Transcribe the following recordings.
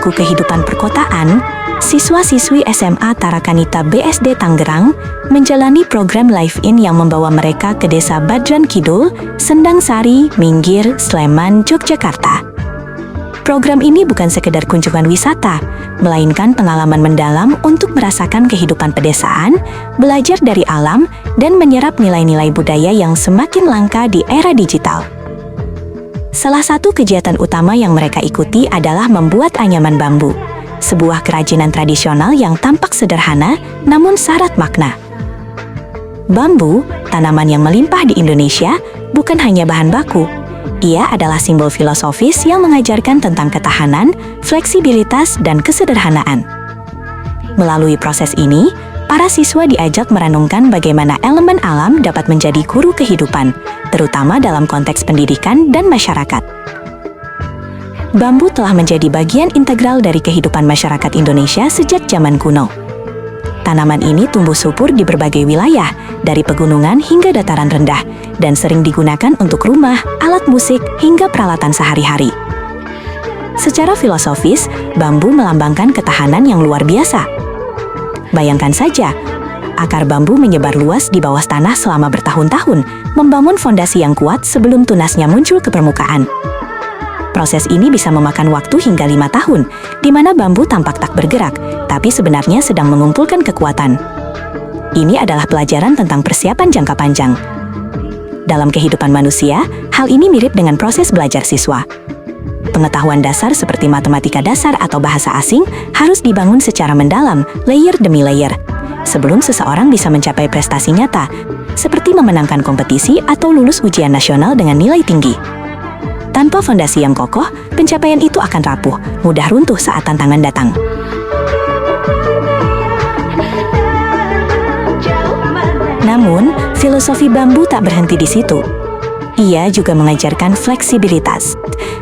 liku kehidupan perkotaan, siswa-siswi SMA Tarakanita BSD Tangerang menjalani program Live-In yang membawa mereka ke Desa Badran Kidul, Sendang Sari, Minggir, Sleman, Yogyakarta. Program ini bukan sekedar kunjungan wisata, melainkan pengalaman mendalam untuk merasakan kehidupan pedesaan, belajar dari alam, dan menyerap nilai-nilai budaya yang semakin langka di era digital. Salah satu kegiatan utama yang mereka ikuti adalah membuat anyaman bambu, sebuah kerajinan tradisional yang tampak sederhana namun syarat makna. Bambu, tanaman yang melimpah di Indonesia, bukan hanya bahan baku. Ia adalah simbol filosofis yang mengajarkan tentang ketahanan, fleksibilitas, dan kesederhanaan. Melalui proses ini, para siswa diajak merenungkan bagaimana elemen alam dapat menjadi guru kehidupan, terutama dalam konteks pendidikan dan masyarakat. Bambu telah menjadi bagian integral dari kehidupan masyarakat Indonesia sejak zaman kuno. Tanaman ini tumbuh subur di berbagai wilayah, dari pegunungan hingga dataran rendah, dan sering digunakan untuk rumah, alat musik, hingga peralatan sehari-hari. Secara filosofis, bambu melambangkan ketahanan yang luar biasa. Bayangkan saja, akar bambu menyebar luas di bawah tanah selama bertahun-tahun, membangun fondasi yang kuat sebelum tunasnya muncul ke permukaan. Proses ini bisa memakan waktu hingga 5 tahun, di mana bambu tampak tak bergerak, tapi sebenarnya sedang mengumpulkan kekuatan. Ini adalah pelajaran tentang persiapan jangka panjang. Dalam kehidupan manusia, hal ini mirip dengan proses belajar siswa. Pengetahuan dasar seperti matematika dasar atau bahasa asing harus dibangun secara mendalam, layer demi layer, sebelum seseorang bisa mencapai prestasi nyata, seperti memenangkan kompetisi atau lulus ujian nasional dengan nilai tinggi. Tanpa fondasi yang kokoh, pencapaian itu akan rapuh, mudah runtuh saat tantangan datang. Namun, filosofi bambu tak berhenti di situ. Ia juga mengajarkan fleksibilitas,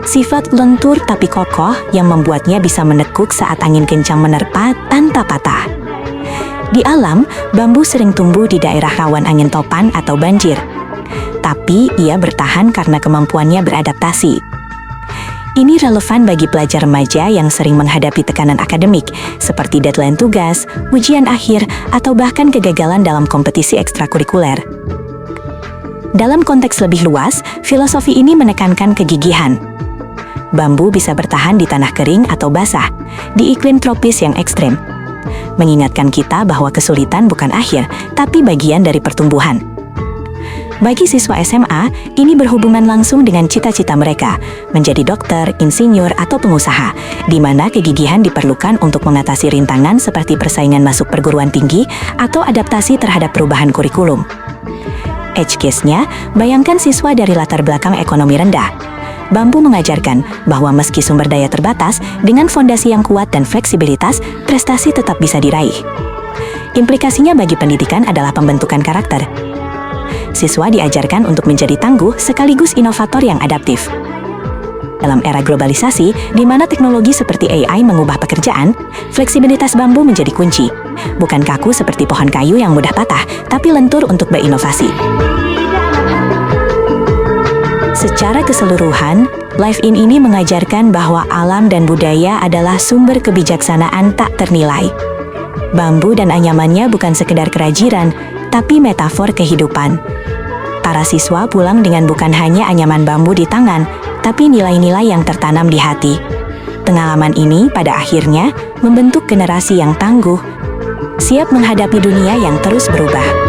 sifat lentur tapi kokoh yang membuatnya bisa menekuk saat angin kencang menerpa tanpa patah. Di alam, bambu sering tumbuh di daerah rawan angin topan atau banjir. Tapi ia bertahan karena kemampuannya beradaptasi. Ini relevan bagi pelajar remaja yang sering menghadapi tekanan akademik, seperti deadline tugas, ujian akhir, atau bahkan kegagalan dalam kompetisi ekstrakurikuler. Dalam konteks lebih luas, filosofi ini menekankan kegigihan. Bambu bisa bertahan di tanah kering atau basah, di iklim tropis yang ekstrem, mengingatkan kita bahwa kesulitan bukan akhir, tapi bagian dari pertumbuhan. Bagi siswa SMA, ini berhubungan langsung dengan cita-cita mereka, menjadi dokter, insinyur, atau pengusaha, di mana kegigihan diperlukan untuk mengatasi rintangan seperti persaingan masuk perguruan tinggi atau adaptasi terhadap perubahan kurikulum. Edge case-nya, bayangkan siswa dari latar belakang ekonomi rendah. Bambu mengajarkan bahwa meski sumber daya terbatas, dengan fondasi yang kuat dan fleksibilitas, prestasi tetap bisa diraih. Implikasinya bagi pendidikan adalah pembentukan karakter. Siswa diajarkan untuk menjadi tangguh sekaligus inovator yang adaptif. Dalam era globalisasi, di mana teknologi seperti AI mengubah pekerjaan, fleksibilitas bambu menjadi kunci. Bukan kaku seperti pohon kayu yang mudah patah, tapi lentur untuk berinovasi. Secara keseluruhan, Live-In ini mengajarkan bahwa alam dan budaya adalah sumber kebijaksanaan tak ternilai. Bambu dan anyamannya bukan sekedar kerajinan, tapi metafor kehidupan. Para siswa pulang dengan bukan hanya anyaman bambu di tangan, tapi nilai-nilai yang tertanam di hati. Pengalaman ini pada akhirnya membentuk generasi yang tangguh, siap menghadapi dunia yang terus berubah.